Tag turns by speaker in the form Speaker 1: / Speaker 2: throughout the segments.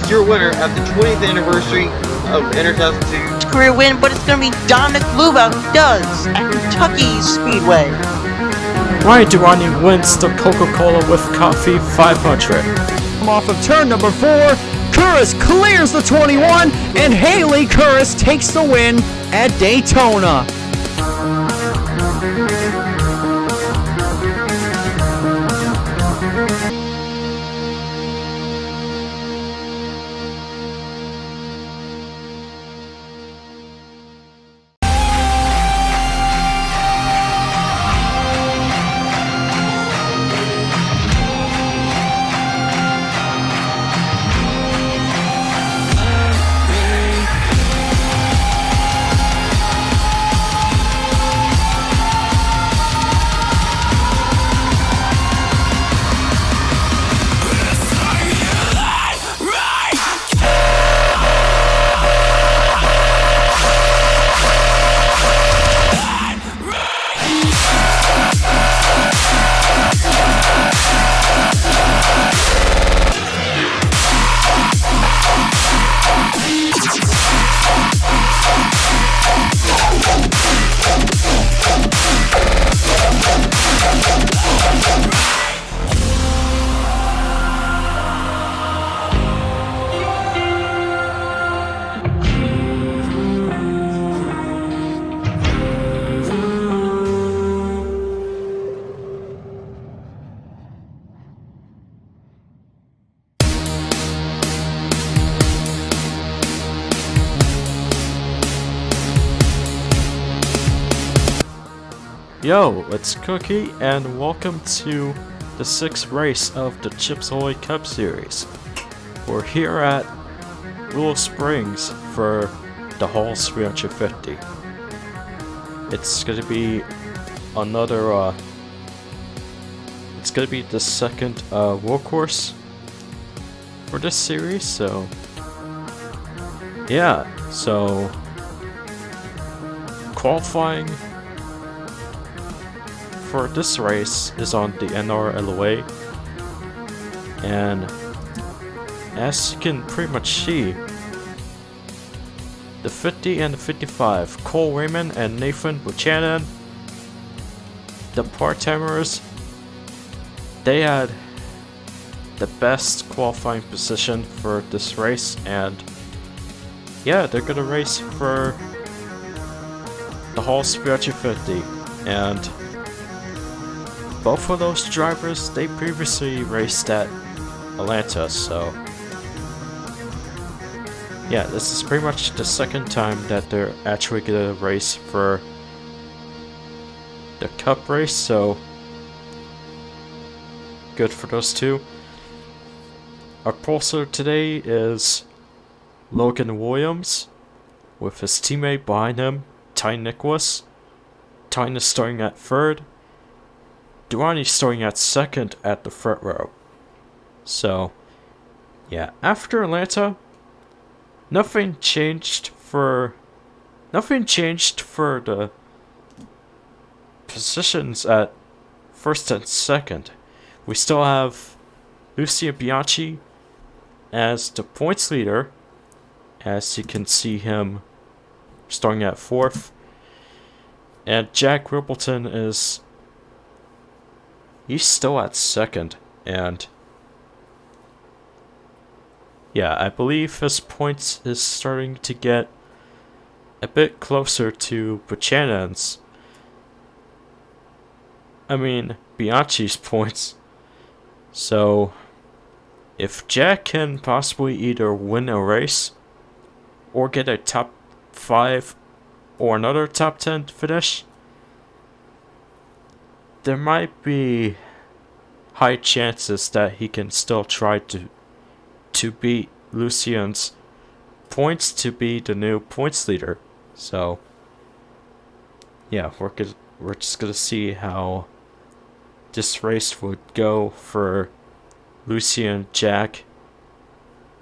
Speaker 1: your winner at the 20th anniversary of NRLOA
Speaker 2: career win, but it's going to be Dominic Luba who does at Kentucky Speedway.
Speaker 3: Ryan Durrani wins the Coca-Cola with Coffee 500.
Speaker 4: Off of turn number 4, Curris clears the 21, and Haley Curris takes the win at Daytona.
Speaker 3: Yo, it's Cookie, and welcome to the 6th race of the Chips Ahoy Cup Series. We're here at Willow Springs for the Halls 350. It's gonna be another, it's gonna be the second world course for this series, so yeah, so qualifying for this race is on the NRLOA, and as you can pretty much see, the 50 and the 55, Cole Raymond and Nathan Buchanan, the part-timers, they had the best qualifying position for this race, and yeah, they're gonna race for the Halls 350, and both of those drivers, they previously raced at Atlanta, so yeah, this is pretty much the second time that they're actually gonna race for the Cup race, so good for those two. Our pulser today is Logan Williams, with his teammate behind him, Ty Nicholas. Ty is starting at 3rd. Durrani starting at 2nd at the front row. So, yeah, after Atlanta, nothing changed for the positions at 1st and 2nd. We still have Lucian Bianchi as the points leader, as you can see him starting at 4th, and Jack Rippleton he's still at 2nd, and yeah, I believe his points is starting to get a bit closer to Buchanan's. I mean, Bianchi's points. So, if Jack can possibly either win a race or get a top 5 or another top 10 finish, there might be high chances that he can still try to beat Lucian's points to be the new points leader. So yeah, we're just gonna see how this race would go for Lucian, Jack,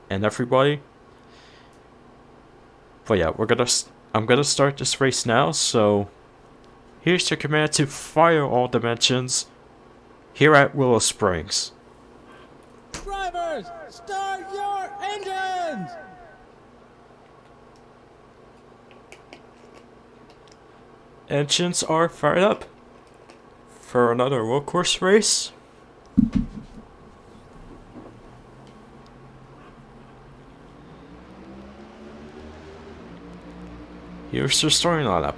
Speaker 3: and everybody. But yeah, I'm gonna start this race now, so here's your command to fire all dimensions here at Willow Springs.
Speaker 5: Drivers, start your engines! Raymond!
Speaker 3: Engines are fired up for another road course race. Here's your starting lineup.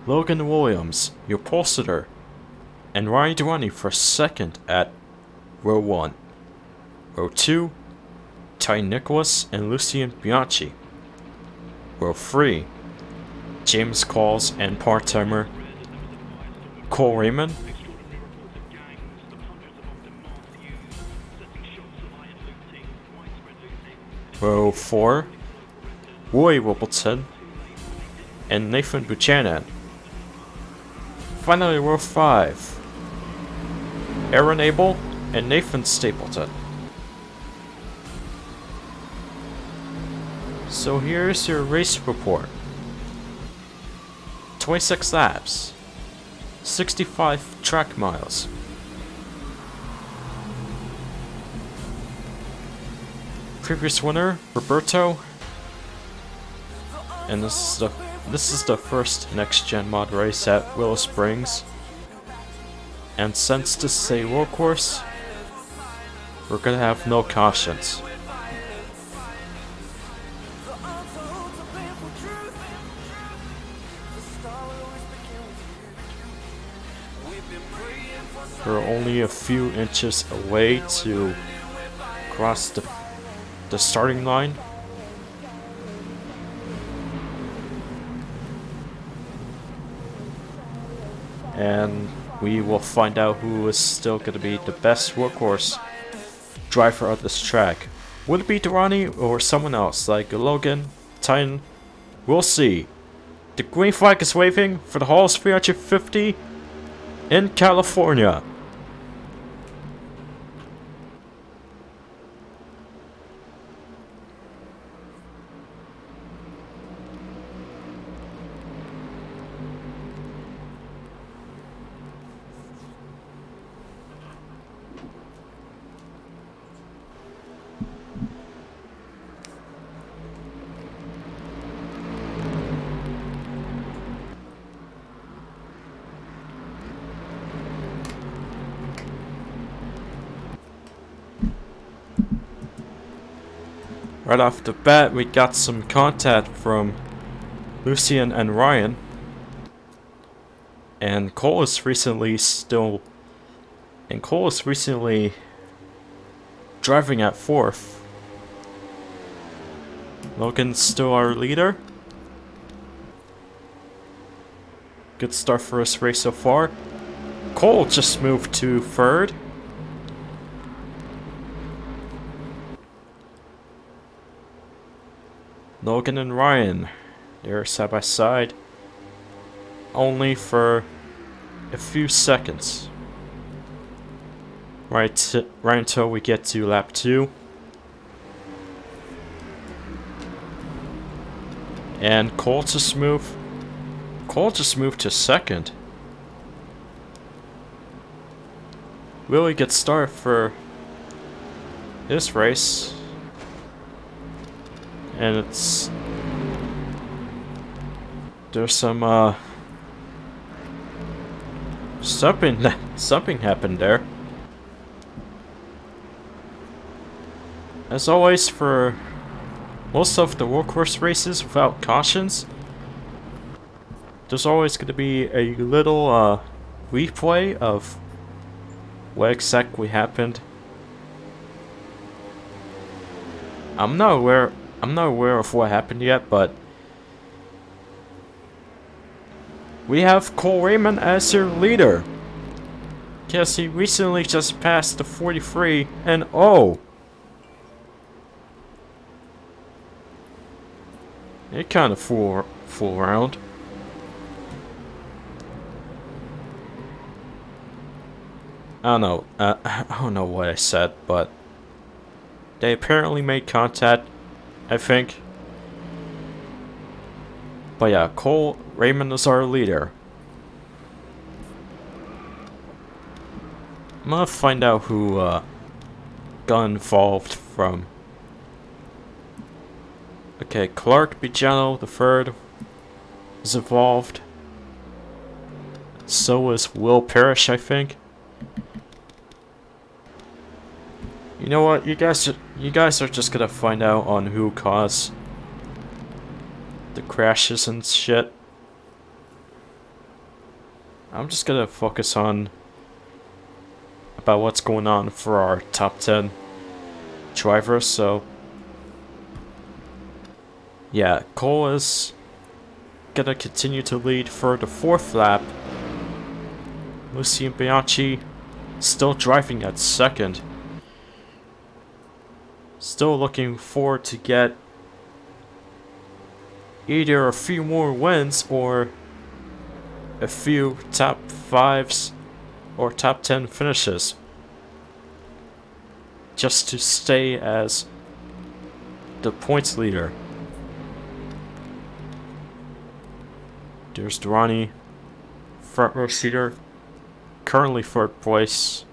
Speaker 3: Logan Williams, your pole sitter, and Ryan Durrani for second at row 1. Row 2, Ty Nicholas and Lucian Bianchi. Row 3, James Calls and part-timer Cole Raymond. Row 4, Roy Wibbleton and Nathan Buchanan. Finally, row 5, Aaron Abel and Nathan Stapleton. So here's your race report. 26 laps, 65 track miles. Previous winner, Roberto. And this is the first next gen mod race at Willow Springs. And since this is a road course, we're gonna have no cautions. We're only a few inches away to cross the starting line. And we will find out who is still going to be the best workhorse driver of this track. Would it be Durrani or someone else like Logan, Titan? We'll see. The green flag is waving for the Halls 350 in California. Right off the bat, we got some contact from Lucian and Ryan. And Cole is recently driving at 4th. Logan's still our leader. Good start for this race so far. Cole just moved to 3rd. Logan and Ryan, they're side by side, only for a few seconds. Right until we get to lap 2. And Cole just moved to 2nd. Really good start for this race. And there's some something happened there. As always, for most of the workhorse races without cautions, there's always going to be a little replay of what exactly happened. I'm not aware of what happened yet, but we have Cole Raymond as your leader. Yes, he recently just passed the 43, and oh! It kind of fool around. I don't know what I said, but they apparently made contact, I think. But yeah, Cole Raymond is our leader. I'm gonna find out who got involved from. Okay, Clark Bijano the third is involved. So is Will Parrish, I think. You know what? You guys are just gonna find out on who caused the crashes and shit. I'm just gonna focus on about what's going on for our top 10 drivers. So yeah, Cole is gonna continue to lead for the 4th lap. Lucien Bianchi still driving at 2nd. Still looking forward to get either a few more wins or a few top 5s or top 10 finishes, just to stay as the points leader. There's Durrani, front row seater, currently 3rd place.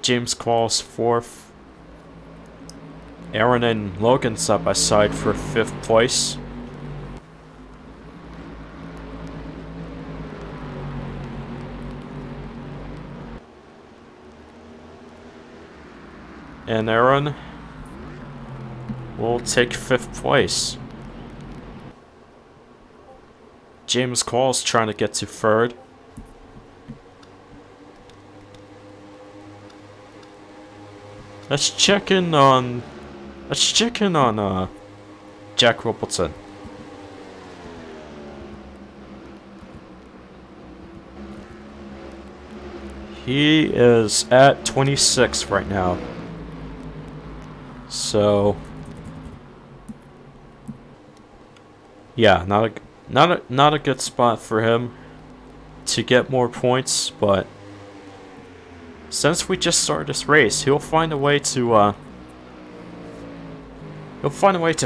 Speaker 3: James Qualls 4th. Aaron and Logan side by side for 5th place. And Aaron will take 5th place. James Qualls trying to get to 3rd. Let's check in on Jack Robertson. He is at 26 right now. So yeah, not a good spot for him to get more points, but since we just started this race, he'll find a way to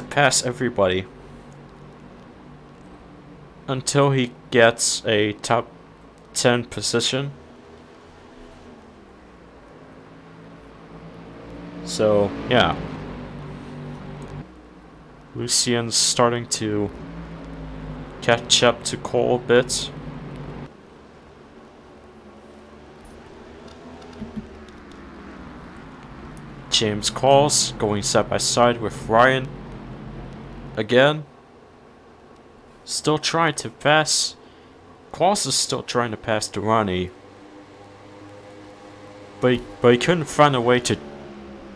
Speaker 3: pass everybody until he gets a top 10 position. So yeah, Lucien's starting to catch up to Cole a bit. James Qualls going side by side with Ryan again. Still trying to pass. Qualls is still trying to pass Durrani, but he couldn't find a way to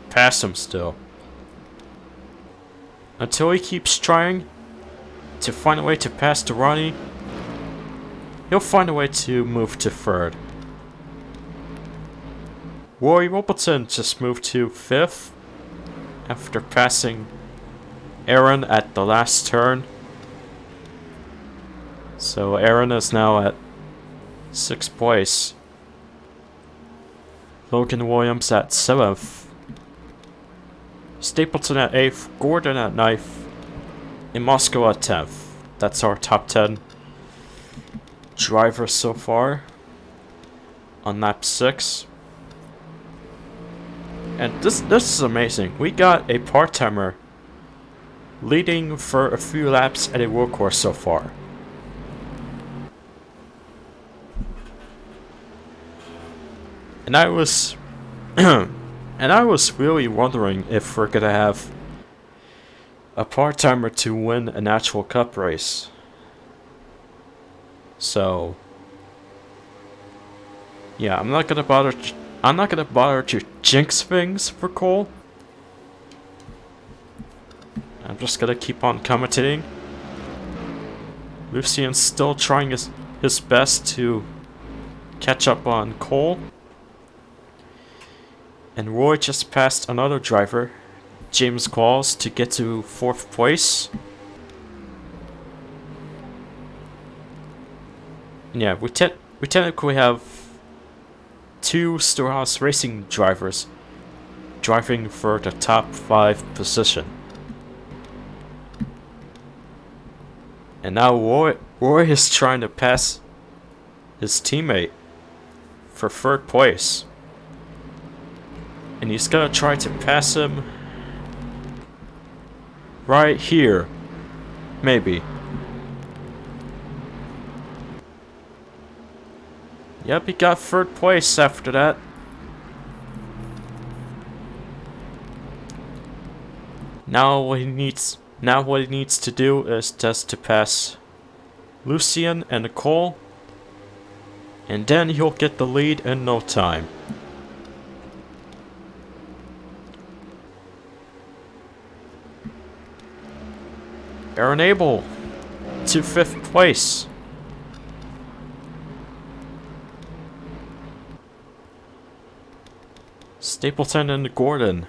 Speaker 3: pass him still. Until he keeps trying to find a way to pass Durrani, he'll find a way to move to 3rd. Roy Robertson just moved to 5th after passing Aaron at the last turn. So Aaron is now at 6th place. Logan Williams at 7th. Stapleton at 8th. Gordon at 9th. And Moscow at 10th. That's our top 10 drivers so far on lap 6. And this is amazing. We got a part-timer leading for a few laps at a workhorse so far. And I was really wondering if we're gonna have a part-timer to win an actual cup race. So yeah, I'm not gonna bother to jinx things for Cole. I'm just gonna keep on commentating. Lucien's still trying his best to catch up on Cole. And Roy just passed another driver, James Qualls, to get to 4th place. And yeah, we technically have 2 Storehouse Racing drivers driving for the top 5 position. And now Roy is trying to pass his teammate for 3rd place. And And he's gonna try to pass him right here. Maybe. Yep, he got 3rd place after that. Now what he needs to do is just to pass Lucian and Nicole, and then he'll get the lead in no time. Aaron Abel to 5th place. Stapleton and Gordon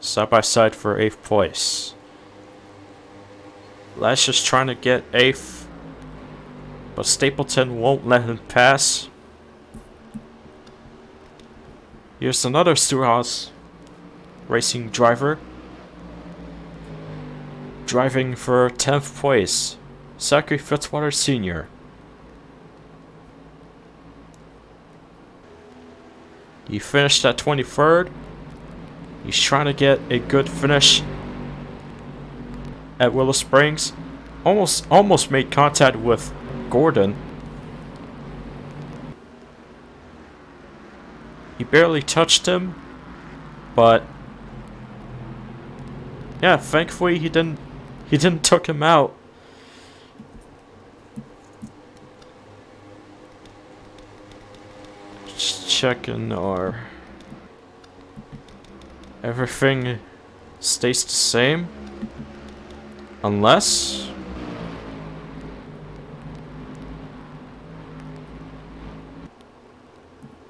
Speaker 3: side by side for 8th place. Lash is trying to get 8th, but Stapleton won't let him pass. Here's another Stewart racing driver. Driving for 10th place, Zachary Fitzwater Sr. He finished at 23rd. He's trying to get a good finish at Willow Springs. Almost made contact with Gordon. He barely touched him, but yeah, thankfully he didn't took him out. Just checking our everything stays the same. Unless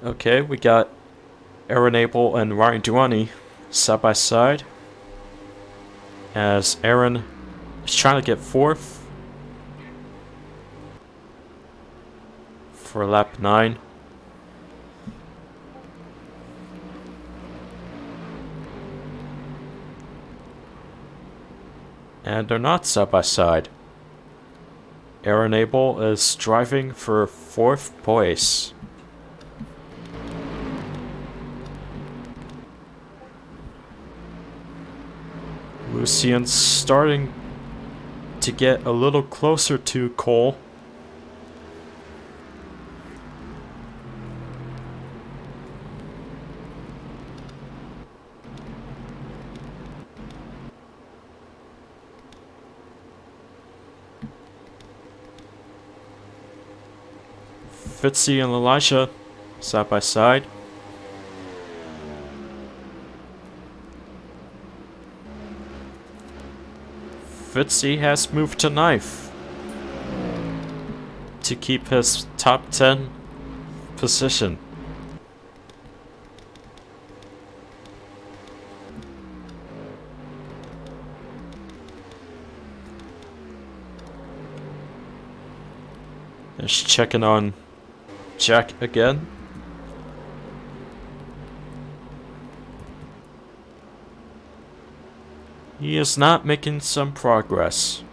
Speaker 3: okay, we got Aaron Abel and Ryan Duani side by side. As Aaron is trying to get 4th for lap 9. And they're not side by side. Aaron Abel is driving for 4th place. Lucian's starting to get a little closer to Cole. Fitzy and Elijah side by side. Fitzy has moved to 9th to keep his top 10 position. Just checking on Jack again. He is not making some progress.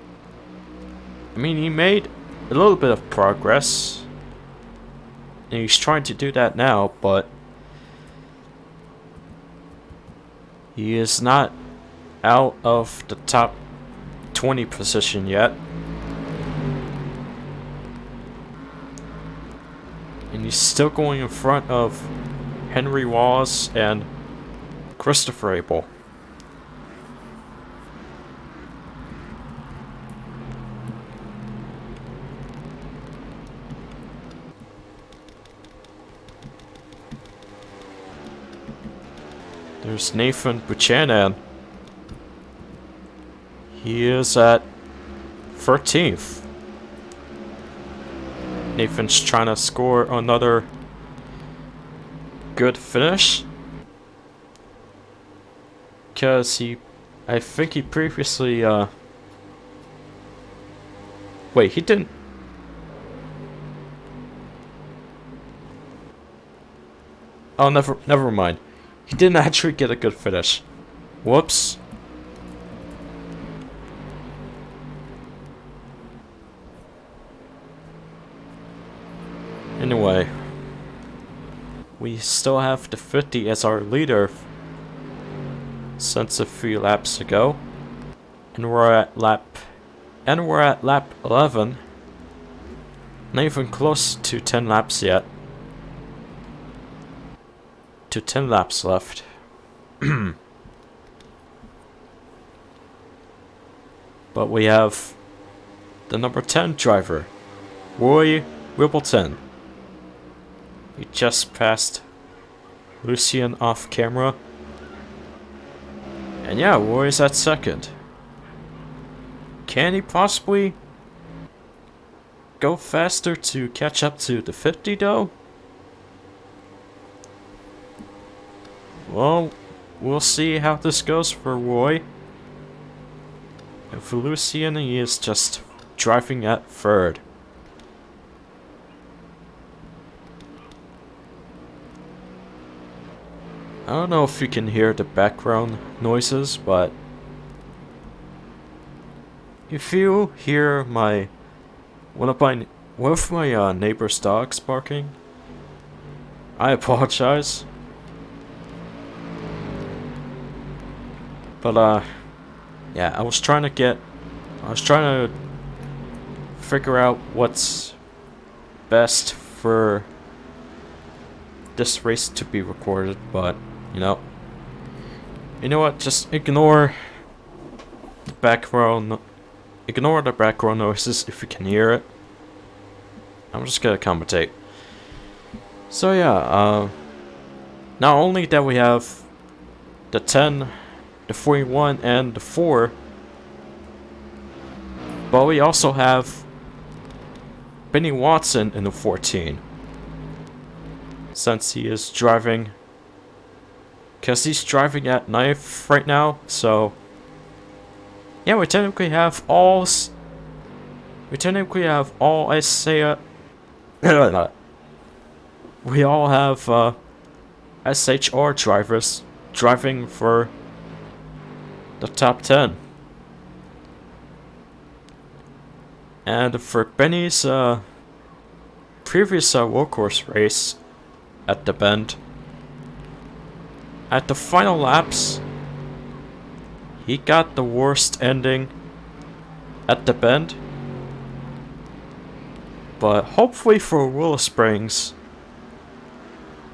Speaker 3: I mean, he made a little bit of progress, and he's trying to do that now, but he is not out of the top 20 position yet. And he's still going in front of Henry Wallace and Christopher Abel. There's Nathan Buchanan. He is at 13th. Nathan's trying to score another good finish. Because I think he previously, wait, he didn't. Oh, never mind. He didn't actually get a good finish. Whoops. Anyway, we still have the 50 as our leader since a few laps ago, and we're at lap 11. Not even close to 10 laps yet. To 10 laps left. But we have the number 10 driver, Roy Wibbleton. He just passed Lucian off camera. And yeah, Roy's at second. Can he possibly go faster to catch up to the 50 though? Well, we'll see how this goes for Roy. And for Lucian, he is just driving at third. I don't know if you can hear the background noises, but if you hear one of my neighbor's dogs barking, I apologize. But yeah, I was trying to figure out what's best for this race to be recorded, but you know what? Just ignore the background noises if you can hear it. I'm just gonna commentate. So yeah, not only that we have the 10, the 41, and the 4, but we also have Benny Watson in the 14. Since he is driving, because he's driving at 9th right now, so yeah, we technically have all I say we all have SHR drivers driving for the top 10. And for Benny's previous workhorse race at the Bend, at the final laps, he got the worst ending at the Bend. But hopefully for Willow Springs,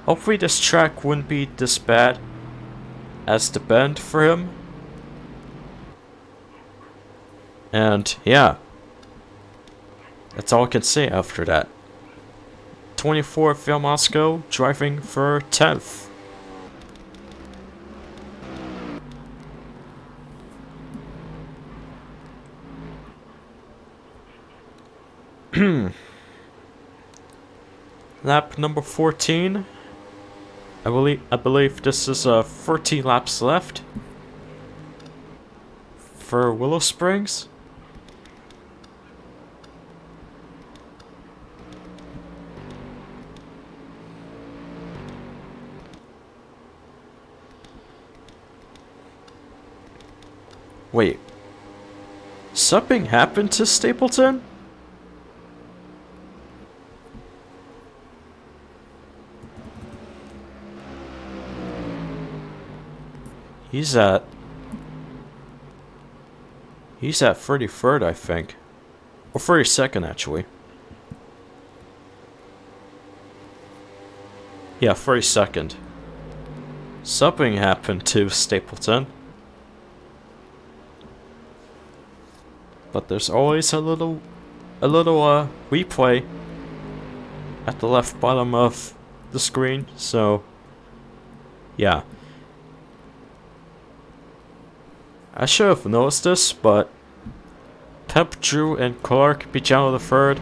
Speaker 3: hopefully this track wouldn't be this bad as the Bend for him. And yeah, that's all I can say after that. 24 Phil Moscow driving for 10th. Lap number 14. I believe this is 30 laps left for Willow Springs. Wait, something happened to Stapleton? He's at 33rd, I think. Or 32nd, actually. Yeah, 32nd. Something happened to Stapleton. But there's always a little replay at the left bottom of the screen, so yeah. I should have noticed this, but Pep Drew and Clark Pijano III,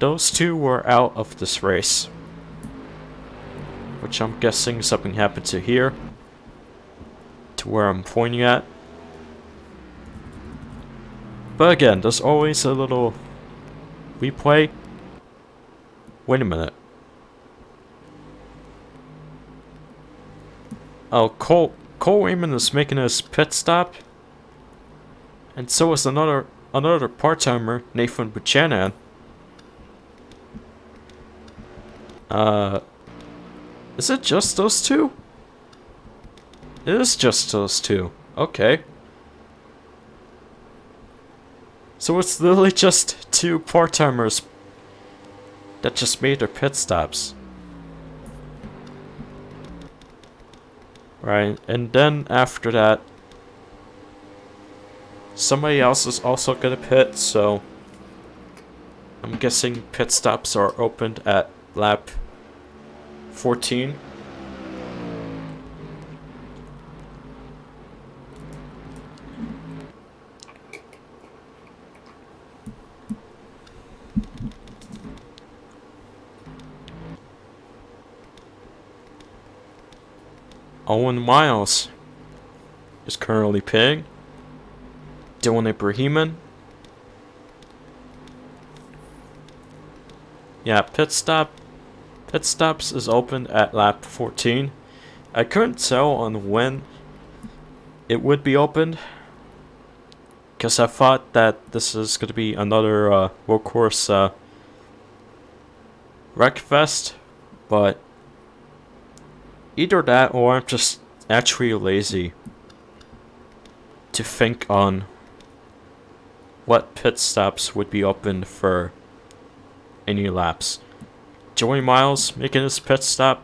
Speaker 3: those two were out of this race. Which I'm guessing something happened to here. To where I'm pointing at. But again, there's always a little replay. Wait a minute. Oh, Cole Raymond is making his pit stop. And so is another part-timer, Nathan Buchanan. Is it just those two? It is just those two. Okay. So it's literally just two part-timers that just made their pit stops. Right, and then after that, somebody else is also gonna pit, so I'm guessing pit stops are opened at lap 14. Owen Miles is currently pitting. Dylan Ibrahiman. Yeah, pit stops is open at lap 14. I couldn't tell on when it would be opened, because I thought that this is going to be another workhorse wreckfest, but either that or I'm just actually lazy to think on what pit stops would be open for any laps. Joey Miles making his pit stop.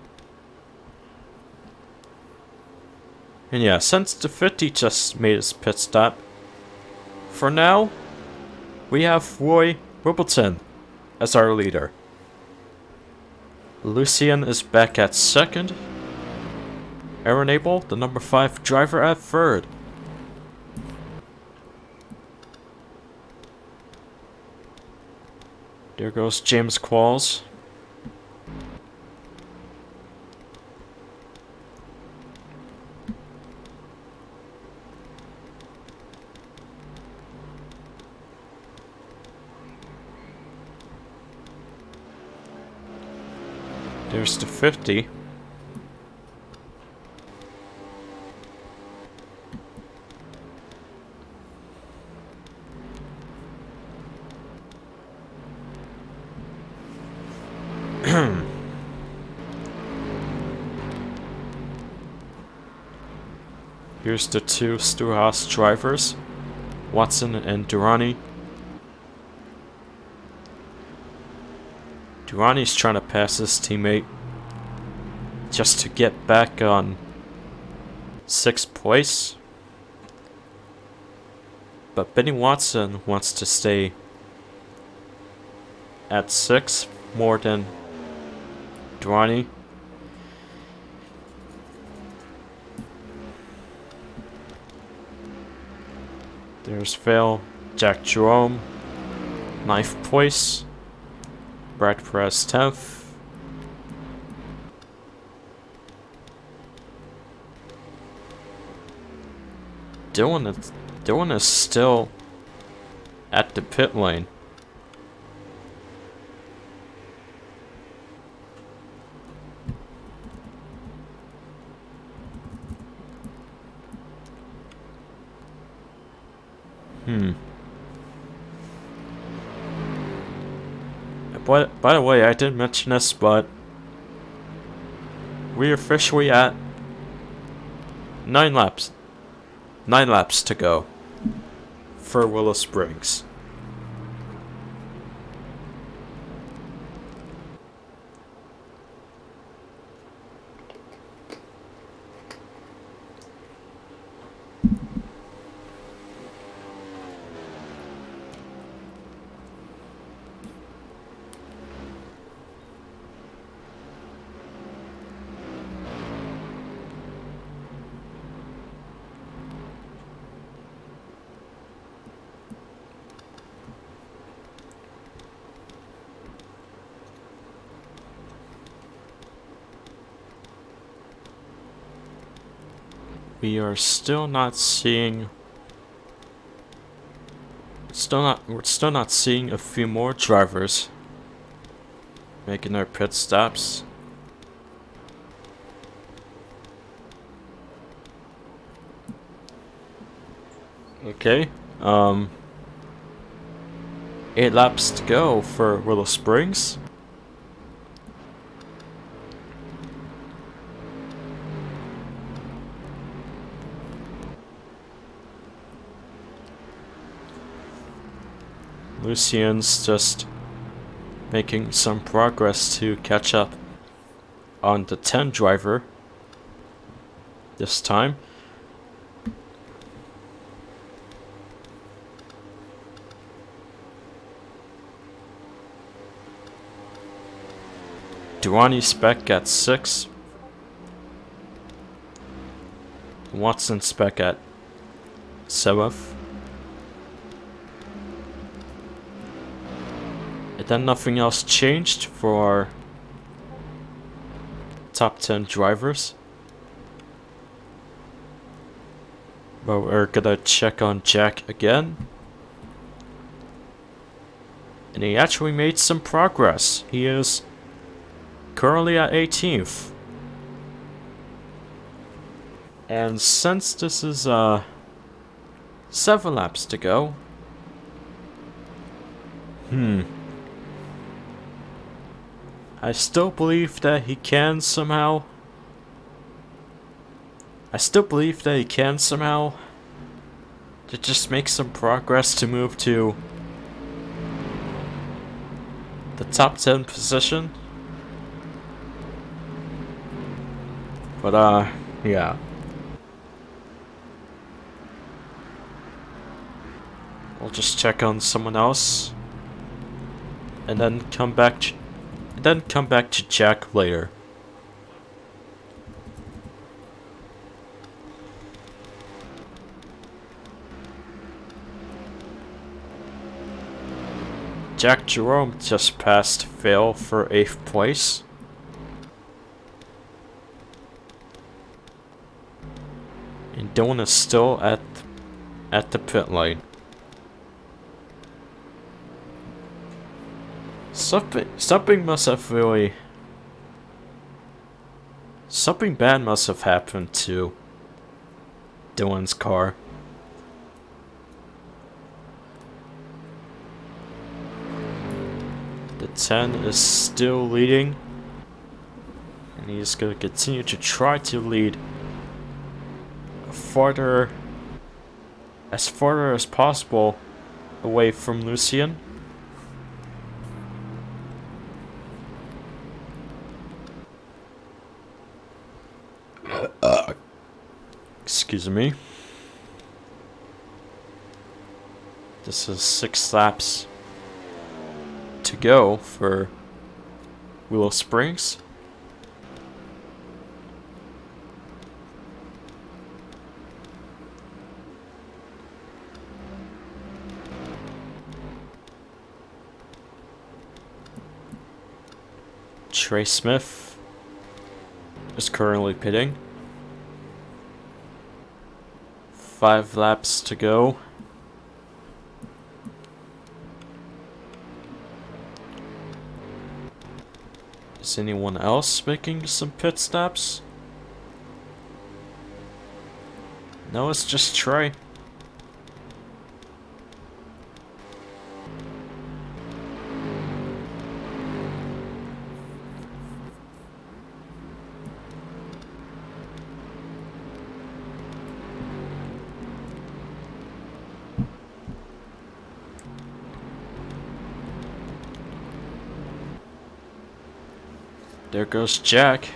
Speaker 3: And yeah, since the 50 just made his pit stop, for now, we have Roy Wibbleton as our leader. Lucian is back at second. Aaron Abel, the number 5 driver, at third. There goes James Qualls. There's the 50. Here's the two Stewart drivers, Watson and Durrani. Durrani's trying to pass his teammate just to get back on 6th place. But Benny Watson wants to stay at 6th more than Durrani. There's Phil, Jack Jerome, 9th place, Brad Perez 10th. Dylan is still at the pit lane. By the way, I didn't mention this, but we're officially at 9 laps. 9 laps to go for Willow Springs. We are still not seeing. We're still not seeing a few more drivers making their pit stops. Okay. 8 laps to go for Willow Springs. Lucian's just making some progress to catch up on the 10 driver this time. Durrani's back at 6. Watson's back at 7th. And then nothing else changed for our top 10 drivers. But we're gonna check on Jack again. And he actually made some progress. He is currently at 18th. And since this is 7 laps to go, I still believe that he can somehow. To just make some progress to move to the top 10 position. But yeah. We'll just check on someone else, and then come back to Jack later. Jack Jerome just passed Fail for 8th place. And Dylan is still at the pit lane. Something must have really... Something bad must have happened to Dylan's car. The 10 is still leading. And he's going to continue to try to lead as farther as possible away from Lucian. Excuse me. This is 6 laps to go for Willow Springs. Trey Smith is currently pitting. 5 laps to go. Is anyone else making some pit stops? No, it's just Trey. There goes Jack,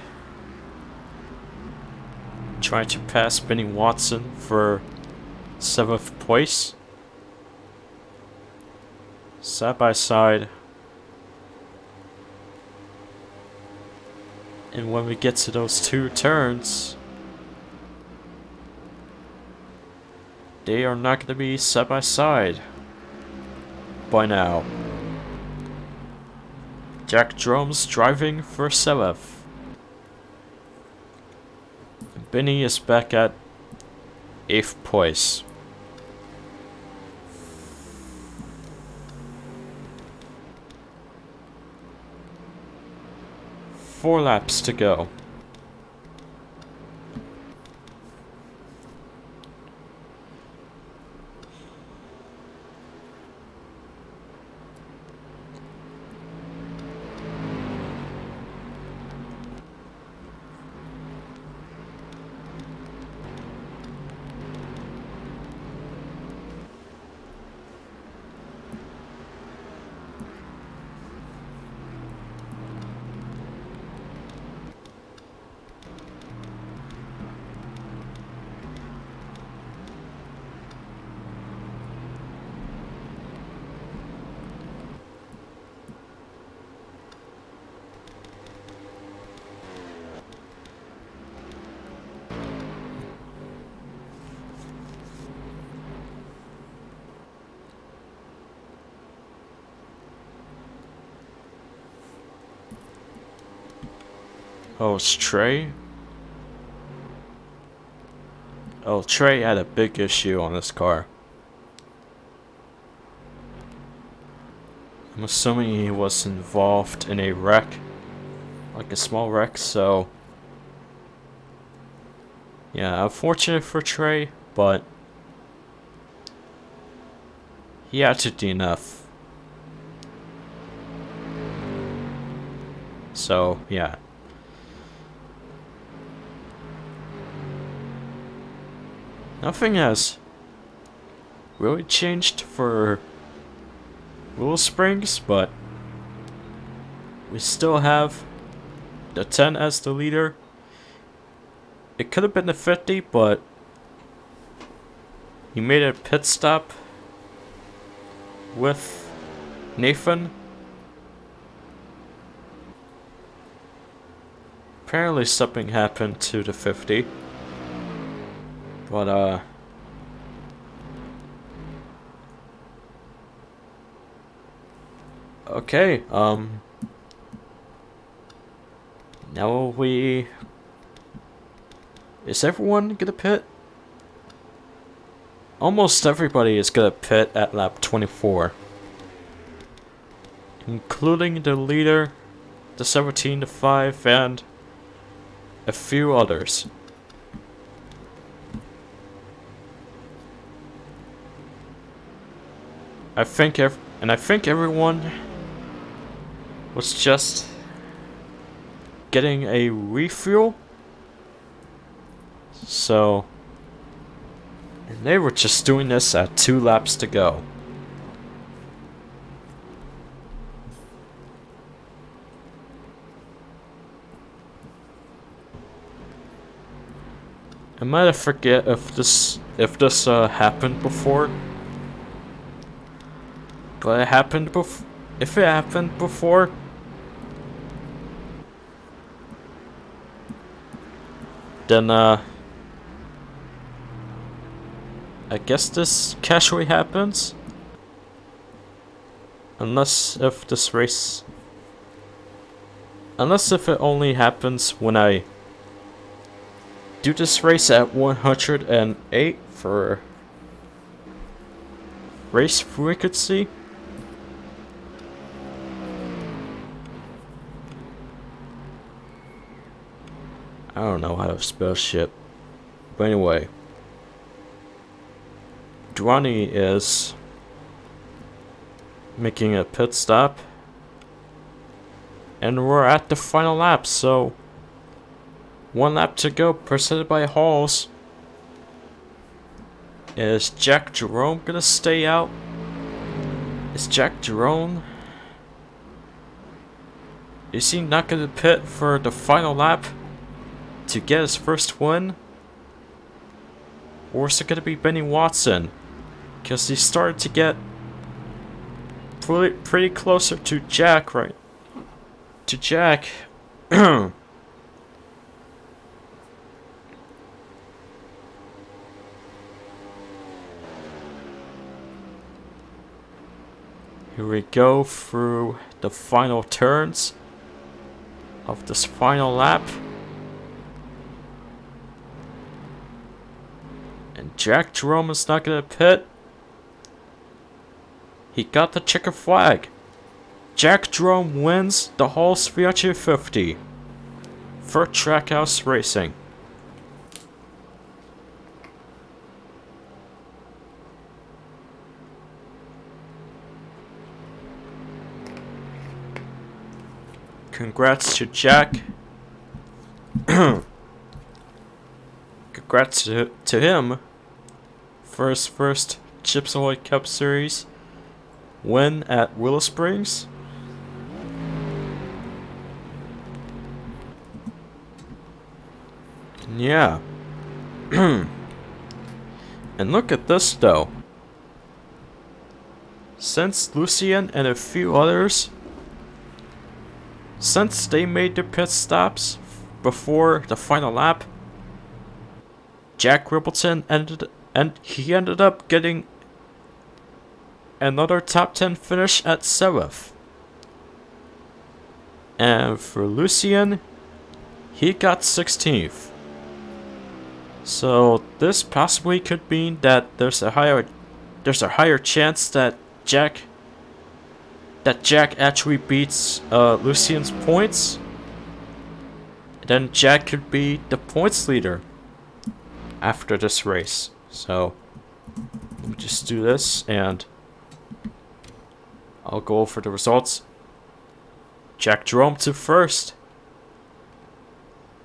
Speaker 3: trying to pass Benny Watson for 7th place. Side by side. And when we get to those 2 turns, they are not going to be side by side by now. Jack Jerome's driving for 7th. Benny is back at 8th place. Four laps to go. Oh, it's Trey? Oh, Trey had a big issue on this car. I'm assuming he was involved in a wreck. Like a small wreck, so... yeah, unfortunate for Trey, but... he had to DNF. So, yeah. Nothing has really changed for Willow Springs, but we still have the 10 as the leader. It could have been the 50, but he made a pit stop with Nathan. Apparently something happened to the 50. But, okay, now is everyone gonna pit? Almost everybody is gonna pit at lap 24. Including the leader, the 17, the 5, and a few others. I think everyone was just getting a refuel. So, and they were just doing this at 2 laps to go. I might have forget if this happened before. But it happened if it happened before, then I guess this casually happens. Unless if it only happens when I do this race at 108 for race frequency. I don't know how to spell shit. But anyway. Dwani is making a pit stop. And we're at the final lap, so 1 lap to go, presented by Halls. Is Jack Jerome gonna stay out? Is Jack Jerome... is he not gonna pit for the final lap to get his first win? Or is it gonna be Benny Watson? Because he started to get pretty closer to Jack, right? To Jack. Here we go through the final turns of this final lap. And Jack Jerome is not gonna pit. He got the checker flag. Jack Jerome wins the Halls 350 for Trackhouse Racing. Congrats to Jack. Congrats to him for his first Chips Ahoy Cup Series win at Willow Springs. Yeah. And look at this though. Since Lucien and a few others, since they made their pit stops before the final lap, Jack Rippleton ended up getting another top 10 finish at 7th. And for Lucien, he got 16th. So this possibly could mean that there's a higher chance that Jack actually beats Lucian's points. Then Jack could be the points leader after this race. So let me just do this and I'll go over the results. Jack Jerome to first.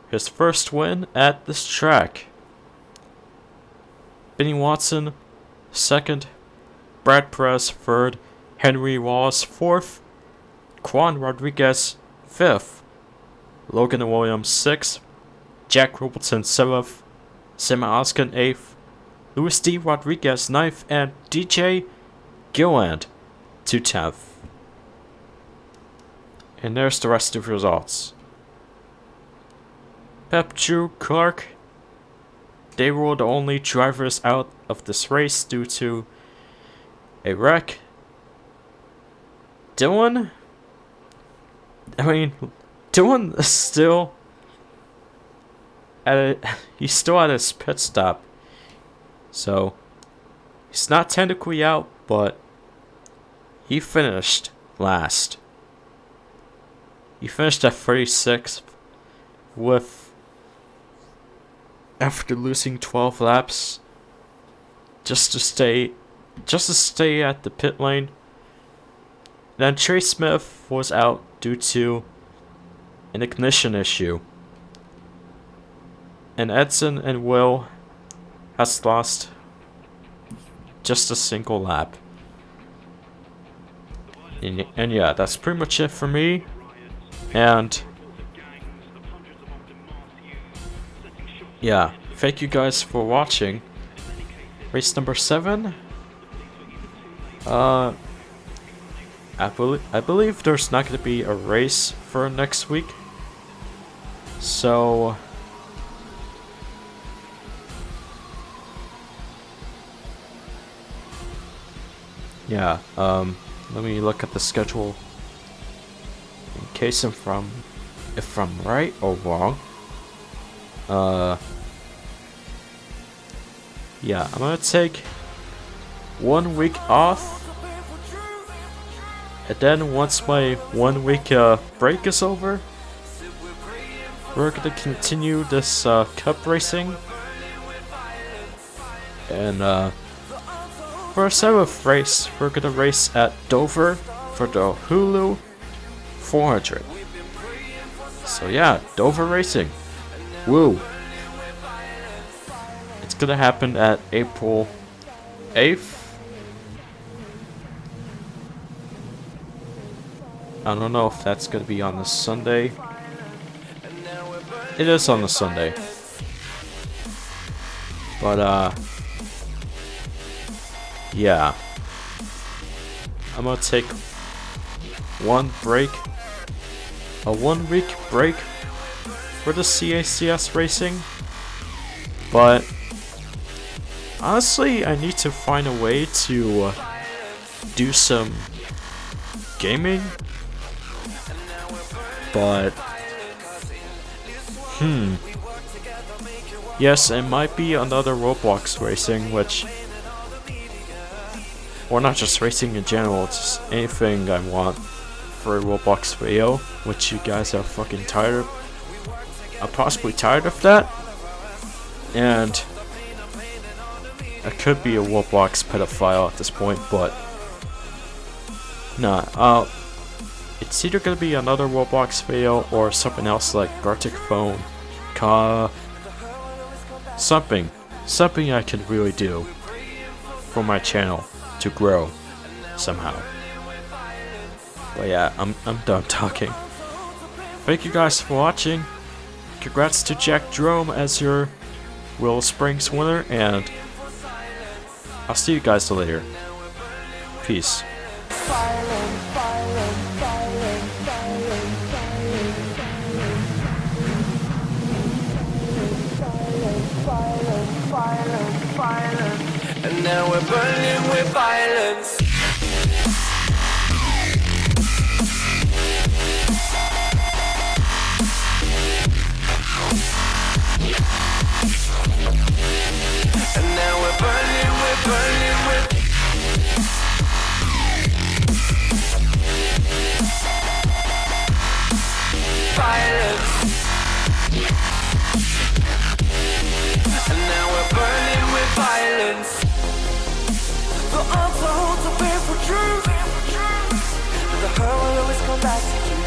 Speaker 3: His first win at this track. Benny Watson second. Brad Perez third. Henry Wallace fourth. Juan Rodriguez fifth. Logan Williams 6th, Jack Robertson 7th, Simon Oskin 8th, Luis D. Rodriguez 9th, and DJ Gilland to 10th. And there's the rest of the results. Pep, Drew, Clark, they were the only drivers out of this race due to a wreck. Dylan is still he's still at his pit stop. So he's not technically out, but he finished last. He finished at 36th after losing 12 laps just to stay at the pit lane. Then Trey Smith was out due to an ignition issue. And Edson and Will has lost just a single lap. And yeah, that's pretty much it for me. And yeah, thank you guys for watching. Race number 7. I believe there's not going to be a race for next week. So yeah, let me look at the schedule in case if I'm right or wrong. Yeah, I'm gonna take 1 week off. And then once my 1 week break is over, we're gonna continue this cup racing. And for our 7th race, we're gonna race at Dover for the Hulu 400. So yeah, Dover racing. Woo! It's gonna happen at April 8th. I don't know if that's gonna be on the Sunday. It is on the Sunday. But yeah. I'm gonna take a 1 week break for the CACS racing. But honestly, I need to find a way to do some gaming. But yes, it might be another Roblox racing, or not just racing in general, it's just anything I want for a Roblox video, which you guys are fucking tired of. I'm possibly tired of that. And I could be a Roblox pedophile at this point, but nah, it's either gonna be another Roblox video or something else like Gartic Phone, something I can really do for my channel to grow somehow. But yeah, I'm done talking. Thank you guys for watching. Congrats to Jack Jerome as your Willow Springs winner, and I'll see you guys later. Peace.
Speaker 5: And now we're burning with violence. violence. The answer holds a painful truth. The hurt will always come back to you.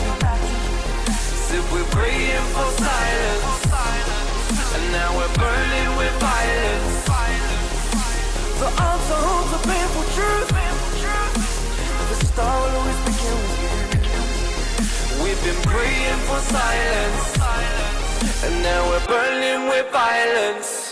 Speaker 5: Said we're praying for silence, and now we're burning with violence. The answer holds a painful truth. The star will always begin with you. We've been praying for silence, and now we're burning with violence.